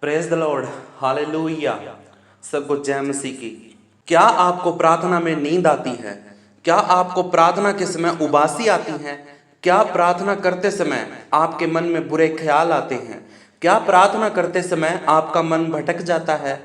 Praise the Lord, hallelujah. सबको जय मसीह की। क्या आपको प्रार्थना में नींद आती है? क्या आपको प्रार्थना के समय उबासी आती है? क्या प्रार्थना करते समय आपके मन में बुरे ख्याल आते हैं? क्या प्रार्थना करते समय आपका मन भटक जाता है?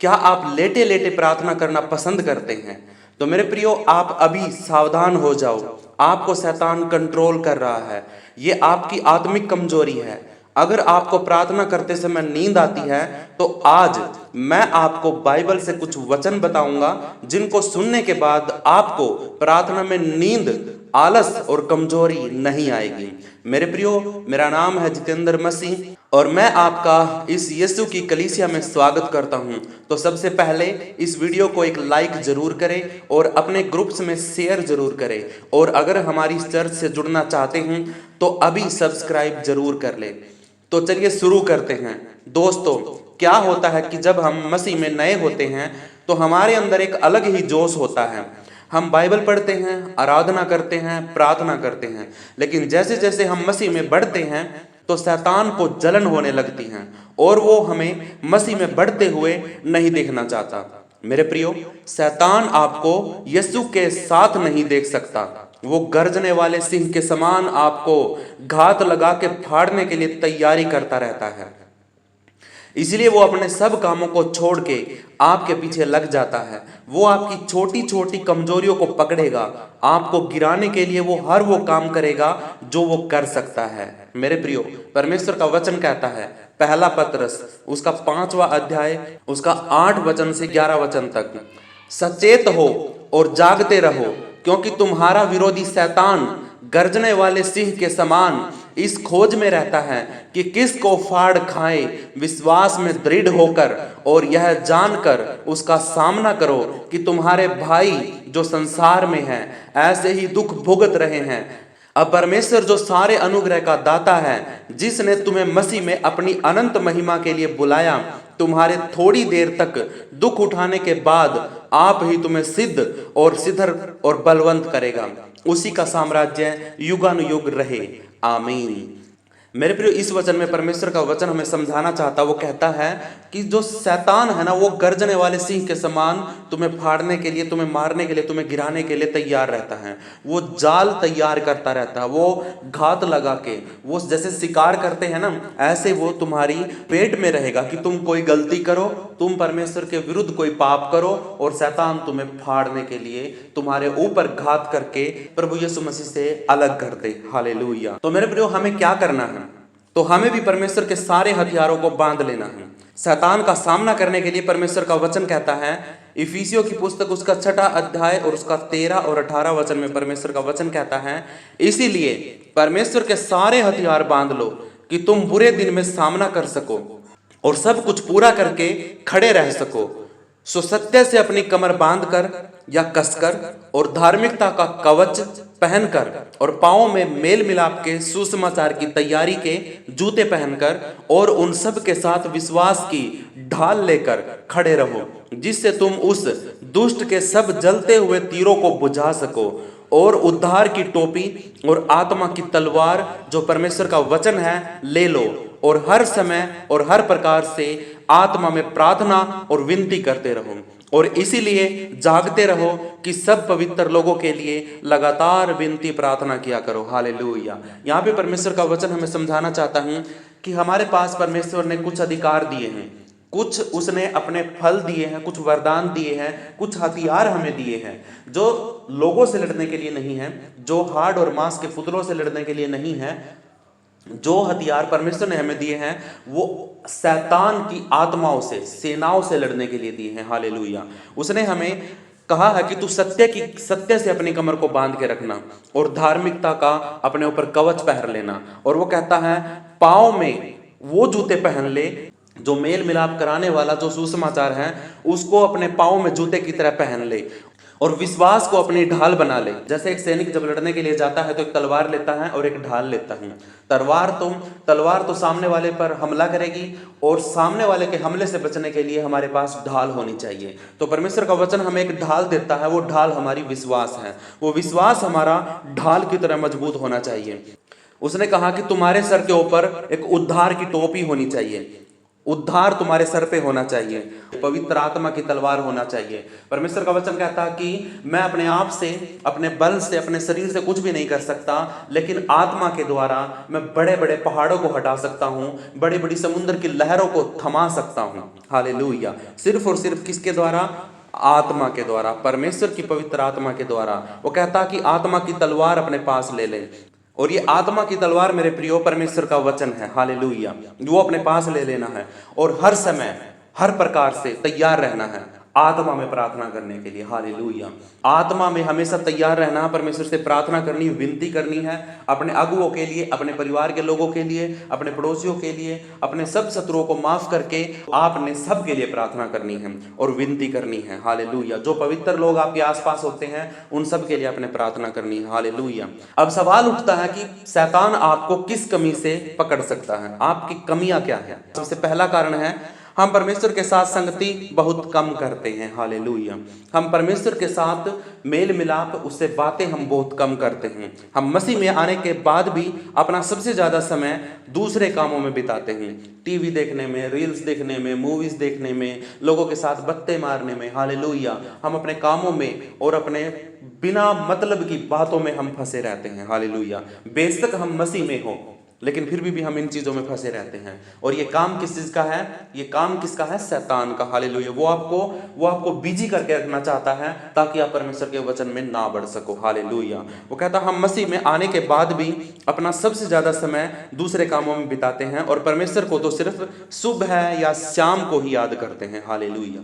क्या आप लेटे लेटे प्रार्थना करना पसंद करते हैं? तो मेरे प्रियो, आप अभी सावधान हो जाओ। आपको शैतान कंट्रोल कर रहा है। ये आपकी आत्मिक कमजोरी है। अगर आपको प्रार्थना करते समय नींद आती है तो आज मैं आपको बाइबल से कुछ वचन बताऊंगा जिनको सुनने के बाद आपको प्रार्थना में नींद, आलस और कमजोरी नहीं आएगी। मेरे प्रियो, मेरा नाम है जितेंद्र मसीह और मैं आपका इस यीशु की कलीसिया में स्वागत करता हूं। तो सबसे पहले इस वीडियो को एक लाइक जरूर करें और अपने ग्रुप्स में शेयर जरूर करें। और अगर हमारी चर्च से जुड़ना चाहते हैं तो अभी सब्सक्राइब जरूर कर लें। तो चलिए शुरू करते हैं। दोस्तों, क्या होता है कि जब हम मसीह में नए होते हैं तो हमारे अंदर एक अलग ही जोश होता है। हम बाइबल पढ़ते हैं, आराधना करते हैं, प्रार्थना करते हैं, लेकिन जैसे जैसे हम मसीह में बढ़ते हैं तो शैतान को जलन होने लगती है और वो हमें मसीह में बढ़ते हुए नहीं देखना चाहता। मेरे प्रियो, शैतान आपको यीशु के साथ नहीं देख सकता। वो गर्जने वाले सिंह के समान आपको घात लगा के फाड़ने के लिए तैयारी करता रहता है। इसलिए वो अपने सब कामों को छोड़ के आपके पीछे लग जाता है। वो आपकी छोटी छोटी कमजोरियों को पकड़ेगा, आपको गिराने के लिए वो हर वो काम करेगा जो वो कर सकता है। मेरे प्रियो, परमेश्वर का वचन कहता है, पहला पतरस उसका 5वां अध्याय उसका 8 वचन से 11 वचन तक, सचेत हो और जागते रहो, क्योंकि तुम्हारा विरोधी शैतान गर्जने वाले सिंह के समान इस खोज में रहता है कि किसको फाड़ खाए। विश्वास में दृढ़ होकर और यह जानकर उसका सामना करो कि तुम्हारे भाई जो संसार में हैं ऐसे ही दुख भुगत रहे हैं। अब परमेश्वर जो सारे अनुग्रह का दाता है, जिसने तुम्हें मसीह में अपनी अनंत महिमा के लिए बुलाया, तुम्हारे थोड़ी देर तक दुख उठाने के बाद आप ही तुम्हें सिद्ध और सिद्धर और बलवंत करेगा। उसी का साम्राज्य युगानुयुग रहे, आमीन। मेरे प्रियो, इस वचन में परमेश्वर का वचन हमें समझाना चाहता, वो कहता है कि जो शैतान है ना, वो गर्जने वाले सिंह के समान तुम्हें फाड़ने के लिए, तुम्हें मारने के लिए, तुम्हें गिराने के लिए तैयार रहता है। वो जाल तैयार करता रहता है, वो घात लगा के, वो जैसे शिकार करते हैं ना, ऐसे वो तुम्हारी पेट में रहेगा कि तुम कोई गलती करो, तुम परमेश्वर के विरुद्ध कोई पाप करो और शैतान तुम्हें फाड़ने के लिए तुम्हारे ऊपर घात करके प्रभु यीशु मसीह से अलग कर दे। हालेलुया। तो मेरे प्रियो, हमें क्या करना है? तो हमें भी परमेश्वर के सारे हथियारों को बांध लेना है। शैतान का सामना करने के लिए परमेश्वर का वचन कहता है, इफिसियों की पुस्तक उसका 6वां अध्याय और उसका 13 और 18 वचन में परमेश्वर का वचन कहता है, इसीलिए परमेश्वर के सारे हथियार बांध लो कि तुम बुरे दिन में सामना कर सको और सब कुछ पूरा करके खड़े रह सको। सो सत्य से अपनी कमर बांधकर या कसकर और धार्मिकता का कवच पहनकर और पांवों में मेल मिलाप के सुसमाचार की तैयारी के जूते पहनकर और उन सब के साथ विश्वास की ढाल लेकर खड़े रहो, जिससे तुम उस दुष्ट के सब जलते हुए तीरों को बुझा सको। और उद्धार की टोपी और आत्मा की तलवार जो परमेश्वर का वचन है ले लो और हर समय और हर प्रकार से आत्मा में प्रार्थना और विनती करते रहो और इसीलिए जागते रहो कि सब पवित्र लोगों के लिए लगातार विनती प्रार्थना किया करो। हालेलुया। यहाँ पे परमेश्वर का वचन हमें समझाना चाहता हूँ कि हमारे पास परमेश्वर ने कुछ अधिकार दिए हैं, कुछ उसने अपने फल दिए हैं, कुछ वरदान दिए हैं, कुछ हथियार हमें दिए हैं जो लोगों से लड़ने के लिए नहीं है, जो हाड़ और मांस के पुतलों से लड़ने के लिए नहीं है। जो हथियार परमेश्वर ने हमें दिए हैं वो शैतान की आत्माओं से, सेनाओं से लड़ने के लिए दिए हैं। हालेलुया। उसने हमें कहा है कि तू सत्य से अपनी कमर को बांध के रखना और धार्मिकता का अपने ऊपर कवच पहन लेना। और वो कहता है पाँव में वो जूते पहन ले जो मेल मिलाप कराने वाला जो सुसमाचार है उसको अपने पाँव में जूते की तरह पहन ले और विश्वास को अपनी ढाल बना ले। जैसे एक सैनिक जब लड़ने के लिए जाता है तो एक तलवार लेता है और एक ढाल लेता है। तलवार तो सामने वाले पर हमला करेगी और सामने वाले के हमले से बचने के लिए हमारे पास ढाल होनी चाहिए। तो परमेश्वर का वचन हमें एक ढाल देता है, वो ढाल हमारी विश्वास है। वो विश्वास हमारा ढाल की तरह मजबूत होना चाहिए। उसने कहा कि तुम्हारे सर के ऊपर एक उद्धार की टोपी होनी चाहिए उद्धार तुम्हारे सर पे होना चाहिए, पवित्र आत्मा की तलवार होना चाहिए। परमेश्वर का वचन कहता है कि मैं अपने आप से, अपने बल से, अपने शरीर से कुछ भी नहीं कर सकता, लेकिन आत्मा के द्वारा मैं बड़े बड़े पहाड़ों को हटा सकता हूं, बड़ी बड़ी समुद्र की लहरों को थमा सकता हूं। हालेलुया। सिर्फ और सिर्फ किसके द्वारा? आत्मा के द्वारा, परमेश्वर की पवित्र आत्मा के द्वारा। वो कहता कि आत्मा की तलवार अपने पास ले ले, और ये आत्मा की तलवार मेरे प्रियो परमेश्वर का वचन है। हालेलुया। वो अपने पास ले लेना है और हर समय हर प्रकार से तैयार रहना है आत्मा में प्रार्थना करने के लिए। हालेलुया। आत्मा में हमेशा तैयार रहना, परमेश्वर से प्रार्थना करनी, विनती करनी है अपने अगुओं के लिए, अपने परिवार के लोगों के लिए, अपने पड़ोसियों के लिए, अपने सब शत्रुओं को माफ करके आपने सब के लिए प्रार्थना करनी है और विनती करनी है। हालेलुया। जो पवित्र लोग आपके आसपास होते हैं उन सब के लिए आपने प्रार्थना करनी है। हालेलुया। अब सवाल उठता है कि शैतान आपको किस कमी से पकड़ सकता है? आपकी कमियां क्या है? सबसे पहला कारण है हम परमेश्वर के साथ संगति बहुत कम करते हैं। हालेलुया। हम परमेश्वर के साथ मेल मिलाप, उससे बातें हम बहुत कम करते हैं। हम मसीह में आने के बाद भी अपना सबसे ज़्यादा समय दूसरे कामों में बिताते हैं, टीवी देखने में, रील्स देखने में, मूवीज़ देखने में, लोगों के साथ बत्ते मारने में। हालेलुया। हम अपने कामों में और अपने बिना मतलब की बातों में हम फंसे रहते हैं। हालेलुया। बेशक हम मसीह में हो, लेकिन फिर भी हम इन चीज़ों में फंसे रहते हैं। और ये काम किस चीज़ का है? ये काम किसका है? शैतान का। हालेलुया। वो आपको बिजी करके रखना चाहता है ताकि आप परमेश्वर के वचन में ना बढ़ सको। हालेलुया। वो कहता हम मसीह में आने के बाद भी अपना सबसे ज़्यादा समय दूसरे कामों में बिताते हैं और परमेश्वर को तो सिर्फ सुबह या शाम को ही याद करते हैं। हालेलुया।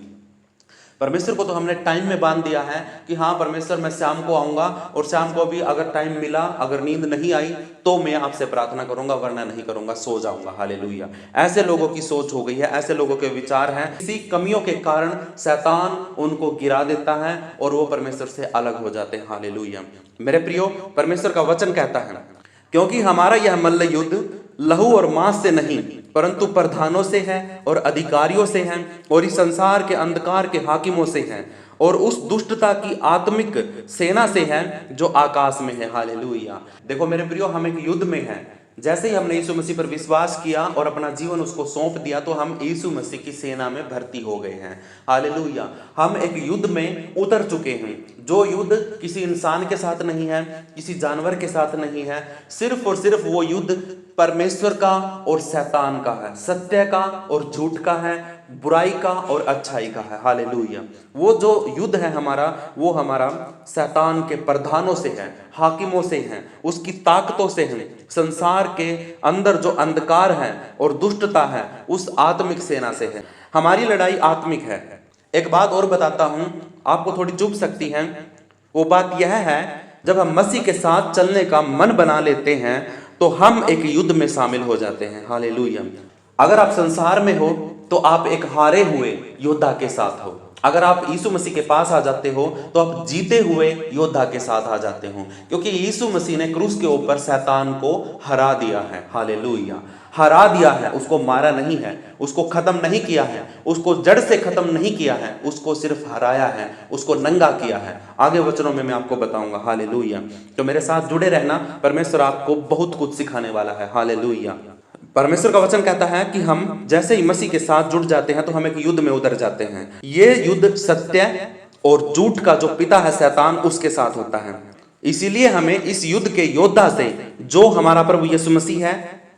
परमेश्वर को तो हमने टाइम में बांध दिया है कि हाँ परमेश्वर मैं शाम को आऊँगा, और शाम को भी अगर टाइम मिला, अगर नींद नहीं आई तो मैं आपसे प्रार्थना करूँगा, वरना नहीं करूँगा, सो जाऊँगा। हालेलुया। ऐसे लोगों की सोच हो गई है, ऐसे लोगों के विचार हैं। इसी कमियों के कारण शैतान उनको गिरा देता है और वो परमेश्वर से अलग हो जाते हैं। हालेलुया। मेरे प्रियो, परमेश्वर का वचन कहता है क्योंकि हमारा यह मल्ल युद्ध लहू और मांस से नहीं परंतु प्रधानों से है और अधिकारियों से है और इस संसार के अंधकार के हाकिमों से है और उस दुष्टता की आत्मिक सेना से है जो आकाश में है। हालेलुया। देखो मेरे प्रियो, हम एक युद्ध में हैं। जैसे ही हमने यीशु मसीह पर विश्वास किया और अपना जीवन उसको सौंप दिया तो हम यीशु मसीह की सेना में भर्ती हो गए हैं। हालेलुया। हम एक युद्ध में उतर चुके हैं, जो युद्ध किसी इंसान के साथ नहीं है, किसी जानवर के साथ नहीं है, सिर्फ और सिर्फ वो युद्ध परमेश्वर का और शैतान का है, सत्य का और झूठ का है, बुराई का और अच्छाई का है। हालेलुया। वो जो युद्ध है हमारा, वो हमारा शैतान के प्रधानों से है, हाकिमों से है, उसकी ताकतों से है, संसार के अंदर जो अंधकार है और दुष्टता है उस आत्मिक सेना से है। हमारी लड़ाई आत्मिक है। एक बात और बताता हूं, आपको थोड़ी चुभ सकती है। वो बात यह है, जब हम मसीह के साथ चलने का मन बना लेते हैं तो हम एक युद्ध में शामिल हो जाते हैं। हालेलुया। अगर आप संसार में हो तो आप एक हारे हुए योद्धा के साथ हो। अगर आप यीशु मसीह के पास आ जाते हो तो आप जीते हुए योद्धा के साथ आ जाते हो, क्योंकि यीशु मसीह ने क्रूस के ऊपर शैतान को हरा दिया है। हालेलुया। हरा दिया है, उसको मारा नहीं है, उसको खत्म नहीं किया है, उसको जड़ से खत्म नहीं किया है, उसको सिर्फ हराया है, उसको नंगा किया है। आगे वचनों में मैं आपको बताऊंगा। हालेलुया। तो मेरे साथ जुड़े रहना, परमेश्वर आपको बहुत कुछ सिखाने वाला है। हालेलुया। परमेश्वर का वचन कहता है कि हम जैसे ही मसीह के साथ जुड़ जाते हैं तो हम एक युद्ध में उतर जाते हैं। ये युद्ध सत्य और झूठ का जो पिता है शैतान, उसके साथ होता है। इसीलिए हमें इस युद्ध के योद्धा से, जो हमारा प्रभु यीशु मसीह है,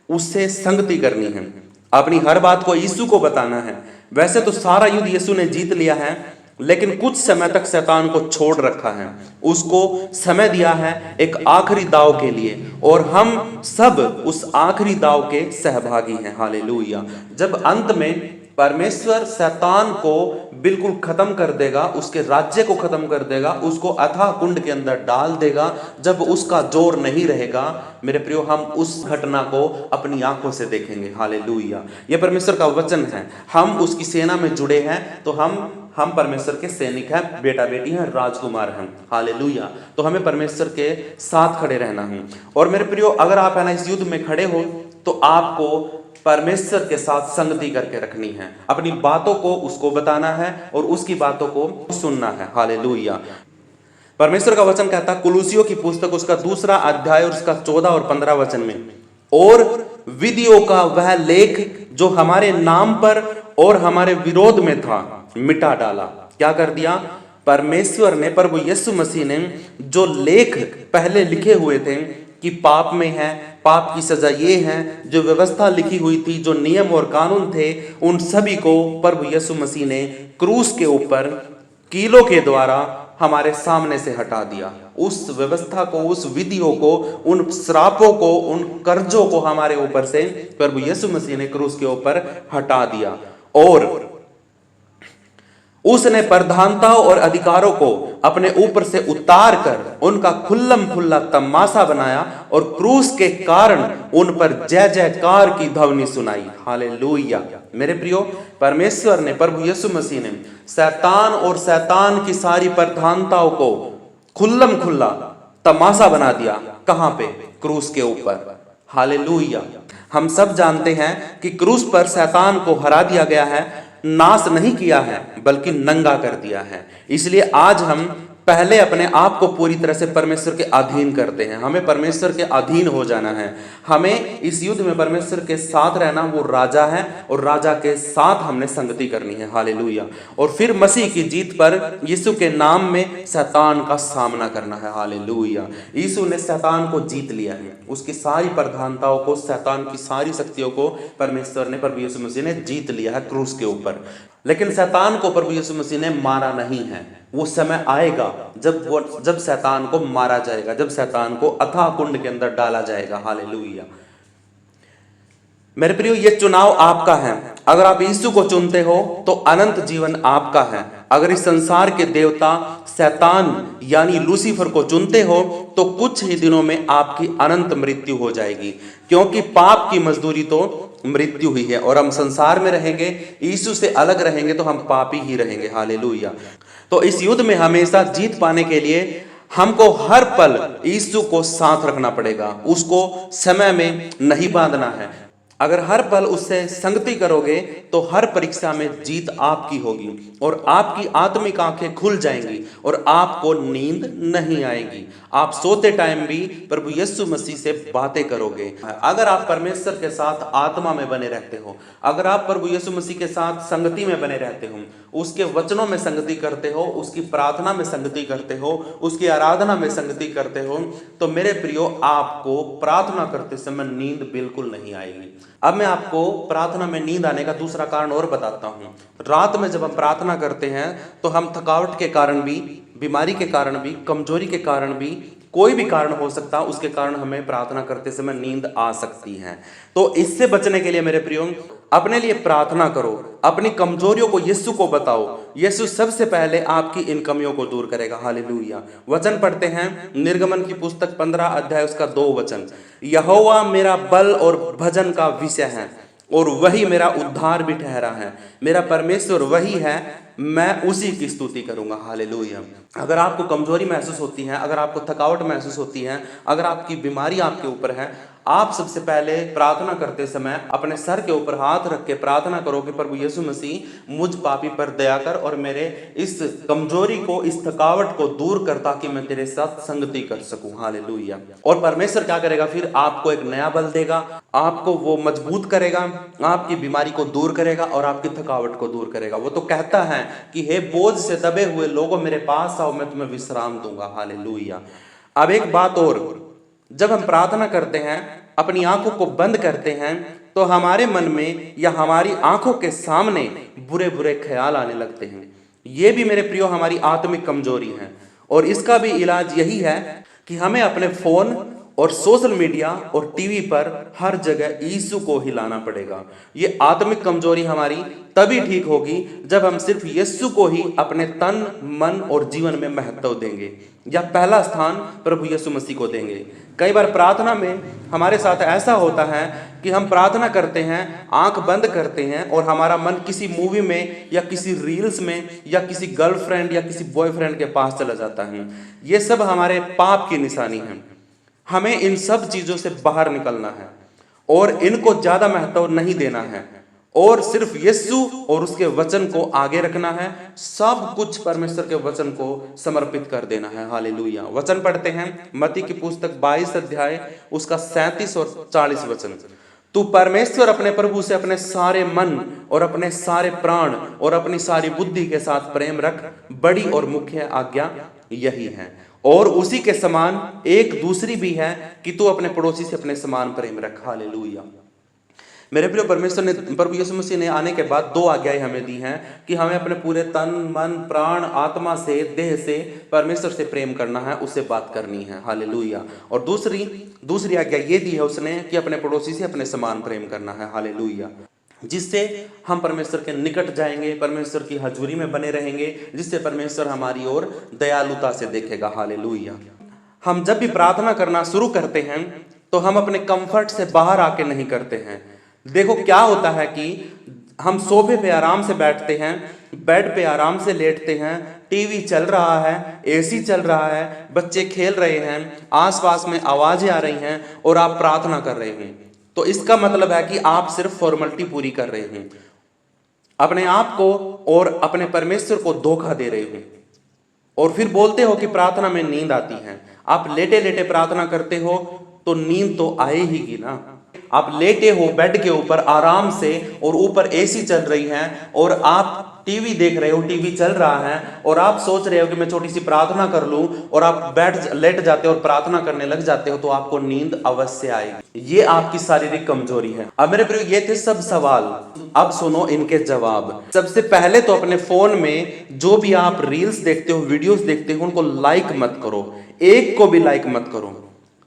उससे संगति करनी है, अपनी हर बात को यीशु को बताना है। वैसे तो सारा युद्ध यीशु ने जीत लिया है, लेकिन कुछ समय तक शैतान को छोड़ रखा है, उसको समय दिया है एक आखिरी दाव के लिए, और हम सब उस आखिरी दाव के सहभागी हैं। हालेलुया। जब अंत में परमेश्वर शैतान को बिल्कुल खत्म कर देगा, उसके राज्य को खत्म कर देगा, उसको अथाह कुंड के अंदर डाल देगा, जब उसका जोर नहीं रहेगा, मेरे प्रियो, हम उस घटना को अपनी आंखों से देखेंगे। हालेलुया। ये परमेश्वर का वचन है। हम उसकी सेना में जुड़े हैं तो हम परमेश्वर के सैनिक हैं, बेटा बेटी हैं, राजकुमार हैं। हालेलुया। तो हमें परमेश्वर के साथ खड़े रहना है। और मेरे प्रियो, अगर आप है ना इस युद्ध में खड़े हो तो आपको परमेश्वर के साथ संगति करके रखनी है, अपनी बातों को उसको बताना है और उसकी बातों को सुनना है। हालेलुया। परमेश्वर का वचन कहता है कुलुसियों की पुस्तक उसका 2 अध्याय और उसका 14 और 15 वचन में और विधियों का वह लेख जो हमारे नाम पर और हमारे विरोध में था मिटा डाला। क्या कर दिया? परमेश्वर ने, प्रभु यीशु मसीह ने जो लेख पहले लिखे हुए थे कि पाप में है, पाप की सजा ये है, जो व्यवस्था लिखी हुई थी, जो नियम और कानून थे, उन सभी को प्रभु यीशु मसीह ने क्रूस के ऊपर कीलों के द्वारा हमारे सामने से हटा दिया। उस व्यवस्था को, उस विधियों को, उन श्रापों को, उन कर्जों को हमारे ऊपर से प्रभु यीशु मसीह ने क्रूस के ऊपर हटा दिया। और उसने प्रधानताओं और अधिकारों को अपने ऊपर से उतार कर उनका खुल्लम खुल्ला तमाशा बनाया और क्रूस के कारण उन पर जय जयकार की ध्वनि सुनाई। हालेलुया। मेरे प्रियो, परमेश्वर ने, प्रभु यीशु मसीह ने शैतान और शैतान की सारी प्रधानताओं को खुल्लम खुल्ला तमाशा बना दिया। कहां पे? क्रूस के ऊपर। हालेलुया। हम सब जानते हैं कि क्रूस पर शैतान को हरा दिया गया है, नाश नहीं किया है बल्कि नंगा कर दिया है। इसलिए आज हम पहले अपने आप को पूरी तरह से परमेश्वर के अधीन करते हैं। हमें परमेश्वर के अधीन हो जाना है। हमें इस युद्ध में परमेश्वर के साथ रहना, वो राजा है और राजा के साथ हमने संगति करनी है। हालेलुया। और फिर मसीह की जीत पर यीशु के नाम में शैतान का सामना करना है। हालेलुया। यीशु ने शैतान को जीत लिया है, उसकी सारी प्रधानताओं को, शैतान की सारी शक्तियों को परमेश्वर ने, प्रभु यीशु मसीह ने जीत लिया है क्रूस के ऊपर। लेकिन शैतान को प्रभु यीशु मसीह ने मारा नहीं है। वो समय आएगा जब शैतान को मारा जाएगा, जब शैतान को अथाह कुंड के अंदर डाला जाएगा। हालेलुया। मेरे प्रियो, ये चुनाव आपका है। अगर आप यीशु को चुनते हो तो अनंत जीवन आपका है। अगर इस संसार के देवता शैतान यानी लूसीफर को चुनते हो तो कुछ ही दिनों में आपकी अनंत मृत्यु हो जाएगी, क्योंकि पाप की मजदूरी तो मृत्यु ही है। और हम संसार में रहेंगे, यीशु से अलग रहेंगे तो हम पापी ही रहेंगे। हालेलुया। तो इस युद्ध में हमेशा जीत पाने के लिए हमको हर पल यीशु को साथ रखना पड़ेगा, उसको समय में नहीं बांधना है। अगर हर पल उससे संगति करोगे तो हर परीक्षा में जीत आपकी होगी और आपकी आत्मिक आंखें खुल जाएंगी और आपको नींद नहीं आएगी। आप सोते टाइम भी प्रभु यीशु मसीह से बातें करोगे। अगर आप परमेश्वर के साथ आत्मा में बने रहते हो, अगर आप प्रभु यीशु मसीह के साथ संगति में बने रहते हो, उसके वचनों में संगति करते हो, उसकी प्रार्थना में संगति करते हो, उसकी आराधना में संगति करते हो, तो मेरे प्रियो, आपको प्रार्थना करते समय नींद बिल्कुल नहीं आएगी। अब मैं आपको प्रार्थना में नींद आने का दूसरा कारण और बताता हूँ। रात में जब हम प्रार्थना करते हैं तो हम थकावट के कारण भी, बीमारी के कारण भी, कमजोरी के कारण भी, कोई भी कारण हो सकता है, उसके कारण हमें प्रार्थना करते समय नींद आ सकती है। तो इससे बचने के लिए मेरे प्रियो, अपने लिए प्रार्थना करो, अपनी कमजोरियों को यीशु को बताओ। यीशु सबसे पहले आपकी इन कमियों को दूर करेगा। हालेलुया। वचन पढ़ते हैं, निर्गमन की पुस्तक 15 अध्याय उसका 2 वचन। यहोवा मेरा बल और भजन का विषय है और वही मेरा उद्धार भी ठहरा है। मेरा परमेश्वर वही है, मैं उसी की स्तुति करूंगा। हालेलुया। अगर आपको कमजोरी महसूस होती है, अगर आपको थकावट महसूस होती है, अगर आपकी बीमारी आपके ऊपर है, आप सबसे पहले प्रार्थना करते समय अपने सर के ऊपर हाथ रख के प्रार्थना करो कि प्रभु यीशु मसीह मुझ पापी पर दया कर और मेरे इस कमजोरी को, इस थकावट को दूर कर, ताकि मैं तेरे साथ संगति कर सकूं। हालेलुया। और परमेश्वर क्या करेगा? फिर आपको एक नया बल देगा, आपको वो मजबूत करेगा, आपकी बीमारी को दूर करेगा और आपकी थकावट को दूर करेगा। वो तो कहता है कि हे बोझ से दबे हुए लोगों, मेरे पास आओ, मैं तुम्हें विश्राम दूंगा। हालेलुया। अब एक बात और, जब हम प्रार्थना करते हैं, अपनी आंखों को बंद करते हैं, तो हमारे मन में या हमारी आंखों के सामने बुरे बुरे ख्याल आने लगते हैं। ये भी मेरे प्रियो हमारी आत्मिक कमजोरी है और इसका भी इलाज यही है कि हमें अपने फोन और सोशल मीडिया और टीवी पर हर जगह यीशु को हिलाना पड़ेगा। ये आत्मिक कमजोरी हमारी तभी ठीक होगी जब हम सिर्फ यीशु को ही अपने तन, मन और जीवन में महत्व देंगे, या पहला स्थान प्रभु यीशु मसीह को देंगे। कई बार प्रार्थना में हमारे साथ ऐसा होता है कि हम प्रार्थना करते हैं, आंख बंद करते हैं और हमारा मन किसी मूवी में या किसी रील्स में या किसी गर्लफ्रेंड या किसी बॉयफ्रेंड के पास चला जाता है। ये सब हमारे पाप की निशानी है। हमें इन सब चीजों से बाहर निकलना है और इनको ज्यादा महत्व नहीं देना है। और सिर्फ यीशु और उसके वचन को आगे रखना है, सब कुछ परमेश्वर के वचन को समर्पित कर देना है। हालेलुया। वचन पढ़ते हैं मत्ती की पुस्तक 22 अध्याय उसका 37 और 40 वचन। तू परमेश्वर अपने प्रभु से अपने सारे मन और अपने सारे प्राण और अपनी सारी बुद्धि के साथ प्रेम रख, बड़ी और मुख्य आज्ञा यही है। और उसी के समान एक दूसरी भी है कि तू अपने पड़ोसी से अपने समान प्रेम रख। हालेलुया। मेरे प्रिय, परमेश्वर ने, प्रभु यीशु मसीह ने आने के बाद 2 आज्ञाएं हमें दी हैं कि हमें अपने पूरे तन मन प्राण आत्मा से देह से परमेश्वर से प्रेम करना है, उससे बात करनी है। हालेलुया। और दूसरी आज्ञा ये दी है उसने कि अपने पड़ोसी से अपने समान प्रेम करना है। हालेलुया। जिससे हम परमेश्वर के निकट जाएंगे, परमेश्वर की हजूरी में बने रहेंगे, जिससे परमेश्वर हमारी ओर दयालुता से देखेगा। हालेलुया। हम जब भी प्रार्थना करना शुरू करते हैं तो हम अपने कंफर्ट से बाहर आके नहीं करते हैं। देखो क्या होता है कि हम सोफे पे आराम से बैठते हैं, बेड पे आराम से लेटते हैं, टीवी चल रहा है, एसी चल रहा है, बच्चे खेल रहे हैं, आसपास में आवाजें आ रही हैं और आप प्रार्थना कर रहे हैं। तो इसका मतलब है कि आप सिर्फ फॉर्मेलिटी पूरी कर रहे हैं, अपने आप को और अपने परमेश्वर को धोखा दे रहे हैं। और फिर बोलते हो कि प्रार्थना में नींद आती है। आप लेटे लेटे प्रार्थना करते हो तो नींद तो आएगी ना। आप लेटे हो बेड के ऊपर आराम से और ऊपर एसी चल रही है और आप टीवी देख रहे हो, टीवी चल रहा है और आप सोच रहे हो कि मैं छोटी सी प्रार्थना कर लूं और आप लेट जाते हो और प्रार्थना करने लग जाते हो तो आपको नींद अवश्य आएगी। ये आपकी शारीरिक कमजोरी है। अब मेरे प्रिय, ये थे सब सवाल, अब सुनो इनके जवाब। सबसे पहले तो अपने फोन में जो भी आप रील्स देखते हो, वीडियोस देखते हो, उनको लाइक मत करो, एक को भी लाइक मत करो।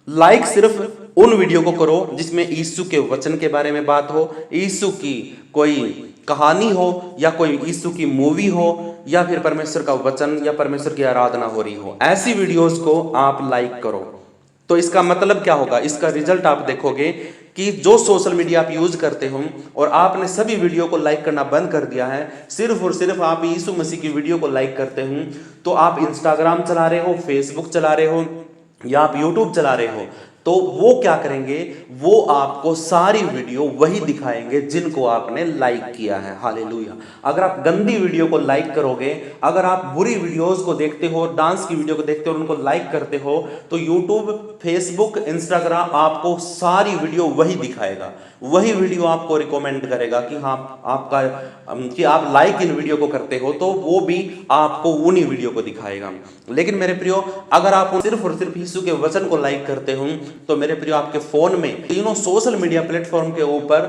लाइक सिर्फ उन वीडियो को करो जिसमें यीशु के वचन के बारे में बात हो, यीशु की कोई कहानी हो या कोई यीशु की मूवी हो या फिर परमेश्वर का वचन या परमेश्वर की आराधना हो रही हो, ऐसी वीडियोस को आप लाइक करो। तो इसका मतलब क्या होगा, इसका रिजल्ट आप देखोगे कि जो सोशल मीडिया आप यूज करते हो और आपने सभी वीडियो को लाइक करना बंद कर दिया है, सिर्फ और सिर्फ आप यीशु मसीह की वीडियो को लाइक करते हो, तो आप इंस्टाग्राम चला रहे हो, फेसबुक चला रहे हो या आप यूट्यूब चला रहे हो, तो वो क्या करेंगे, वो आपको सारी वीडियो वही दिखाएंगे जिनको आपने लाइक किया है। हालेलुया। अगर आप गंदी वीडियो को लाइक करोगे, अगर आप बुरी वीडियोस को देखते हो, डांस की वीडियो को देखते हो और उनको लाइक करते हो, तो यूट्यूब, फेसबुक, इंस्टाग्राम आपको सारी वीडियो वही दिखाएगा, वही वीडियो आपको रिकमेंड करेगा कि हाँ कि आप लाइक इन वीडियो को करते हो, तो वो भी आपको उन्हीं वीडियो को दिखाएगा। लेकिन मेरे प्रियो, अगर आप सिर्फ और सिर्फ यीशु के वचन को लाइक करते हो तो मेरे प्रियो, आपके फोन में तीनों सोशल मीडिया प्लेटफॉर्म के ऊपर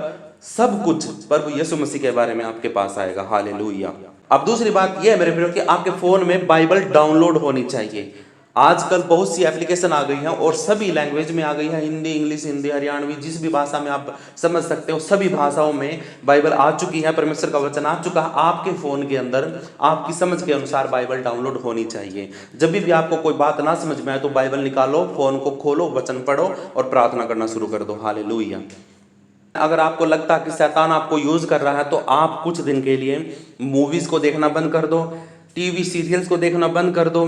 सब कुछ प्रभु यीशु मसीह के बारे में आपके पास आएगा। हालेलुया। अब दूसरी बात यह है मेरे प्रियो कि आपके फोन में बाइबल डाउनलोड होनी चाहिए। आजकल बहुत सी एप्लीकेशन आ गई हैं और सभी लैंग्वेज में आ गई है, हिंदी, इंग्लिश, हिंदी, हरियाणवी, जिस भी भाषा में आप समझ सकते हो, सभी भाषाओं में बाइबल आ चुकी है, परमेश्वर का वचन आ चुका है। आपके फोन के अंदर आपकी समझ के अनुसार बाइबल डाउनलोड होनी चाहिए। जब भी आपको कोई बात ना समझ में आए तो बाइबल निकालो, फोन को खोलो, वचन पढ़ो और प्रार्थना करना शुरू कर दो। हालेलुया। अगर आपको लगता है कि शैतान आपको यूज कर रहा है तो आप कुछ दिन के लिए मूवीज को देखना बंद कर दो, टीवी सीरियल्स को देखना बंद कर दो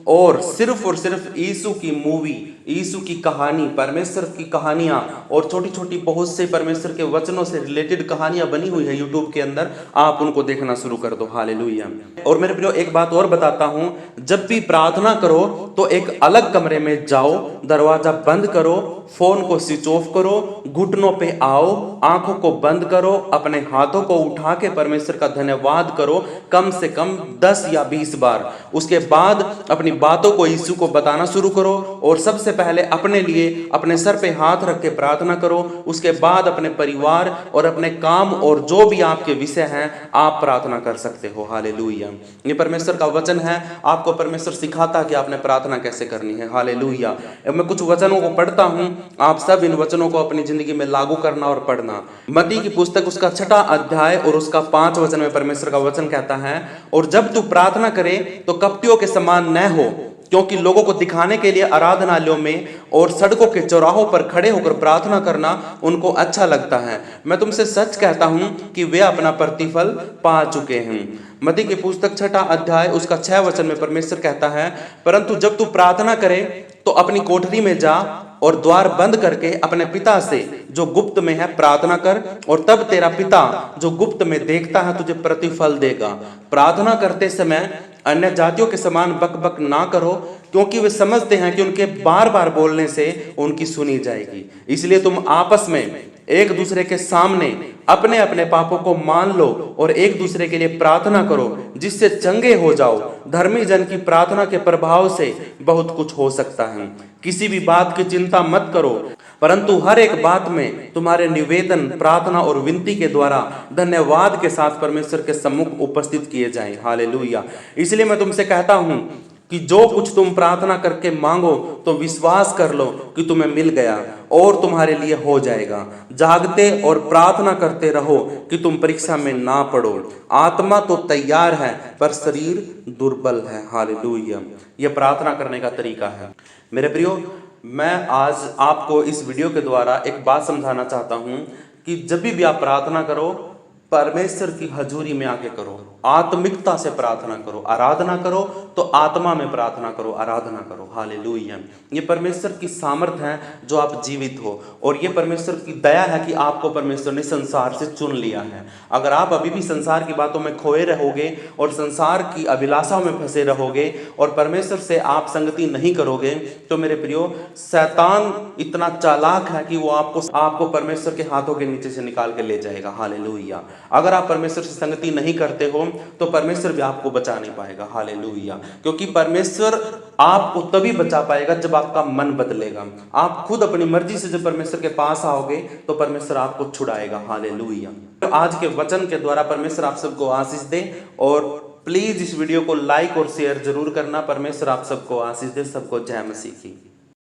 और सिर्फ यीशु की मूवी, यीशु की कहानी, परमेश्वर की कहानियां और छोटी छोटी बहुत से परमेश्वर के वचनों से रिलेटेड कहानियां बनी हुई है यूट्यूब के अंदर, आप उनको देखना शुरू कर दो। हालेलुया। और मेरे प्रियो, एक बात और बताता हूं, जब भी प्रार्थना करो तो एक अलग कमरे में जाओ, दरवाजा बंद करो, फोन को स्विच ऑफ करो, घुटनों पे आओ, आंखों को बंद करो, अपने हाथों को उठा के परमेश्वर का धन्यवाद करो कम से कम 10 या 20 बार। उसके बाद अपनी बातों को यीशु को बताना शुरू करो और सबसे पहले अपने लिए अपने सर पे हाथ रख के प्रार्थना करो। उसके बाद अपने परिवार और अपने काम और जो भी आपके विषय हैं आप प्रार्थना कर सकते हो। हालेलुया। ये परमेश्वर का वचन है, आपको परमेश्वर सिखाता कि आपने प्रार्थना कैसे करनी है। हालेलुया। मैं कुछ वचनों को पढ़ता हूं, आप सब इन वचनों को अपनी जिंदगी में लागू करना और पढ़ना। मत्ती की पुस्तक उसका 6 अध्याय और उसका 5 वचन में परमेश्वर का वचन कहता है, और जब तू प्रार्थना करे तो कपटियों के समान न हो, क्योंकि लोगों को दिखाने के लिए आराधनालयों में और सड़कों के चौराहों पर खड़े होकर प्रार्थना करना उनको अच्छा लगता है। मैं तुमसे सच कहता हूं कि वे अपना प्रतिफल पा चुके हैं। मत्ती की पुस्तक 6 अध्याय उसका 6 वचन में परमेश्वर कहता है, परंतु जब तू प्रार्थना करे तो अपनी कोठरी में जा और द्वार बंद करके अपने पिता से जो गुप्त में है प्रार्थना कर, और तब तेरा पिता जो गुप्त में देखता है तुझे प्रतिफल देगा। प्रार्थना करते समय अन्य जातियों के समान बकबक ना करो, क्योंकि वे समझते हैं कि उनके बार बार बोलने से उनकी सुनी जाएगी। इसलिए तुम आपस में एक दूसरे के सामने अपने अपने पापों को मान लो और एक दूसरे के लिए प्रार्थना करो, जिससे चंगे हो जाओ। धर्मी जन की प्रार्थना के प्रभाव से बहुत कुछ हो सकता है। किसी भी बात की चिंता मत करो, परंतु हर एक बात में तुम्हारे निवेदन, प्रार्थना और विनती के द्वारा धन्यवाद के साथ परमेश्वर के सम्मुख उपस्थित किए जाएं। हालेलुया। इसलिए मैं तुमसे कहता हूं कि जो कुछ तुम प्रार्थना करके मांगो तो विश्वास कर लो कि तुम्हें मिल गया और तुम्हारे लिए हो जाएगा। जागते और प्रार्थना करते रहो कि तुम परीक्षा में ना पड़ो। आत्मा तो तैयार है पर शरीर दुर्बल है। हालेलुया। यह प्रार्थना करने का तरीका है। मेरे प्रियो, मैं आज आपको इस वीडियो के द्वारा एक बात समझाना चाहता हूं कि जब भी आप प्रार्थना करो, परमेश्वर की हजूरी में आके करो, आत्मिकता से प्रार्थना करो, आराधना करो तो आत्मा में प्रार्थना करो, आराधना करो। हालेलुया। ये परमेश्वर की सामर्थ है जो आप जीवित हो, और ये परमेश्वर की दया है कि आपको परमेश्वर ने संसार से चुन लिया है। अगर आप अभी भी संसार की बातों में खोए रहोगे और संसार की अभिलाषाओं में फंसे रहोगे और परमेश्वर से आप संगति नहीं करोगे, तो मेरे प्रियो, शैतान इतना चालाक है कि वो आपको परमेश्वर के हाथों के नीचे से निकाल के ले जाएगा। हालेलुया। अगर आप परमेश्वर से संगति नहीं करते हो तो परमेश्वर भी आपको बचा नहीं पाएगा। हालेलुया। क्योंकि परमेश्वर आपको तभी बचा पाएगा जब आपका मन बदलेगा। आप खुद अपनी मर्जी से जब परमेश्वर के पास आओगे तो परमेश्वर आपको छुड़ाएगा। हालेलुया। तो आज के वचन के द्वारा परमेश्वर आप सबको आशीष दे, और प्लीज इस वीडियो को लाइक और शेयर जरूर करना। परमेश्वर आप सबको आशीष दे। सबको जय मसीह की।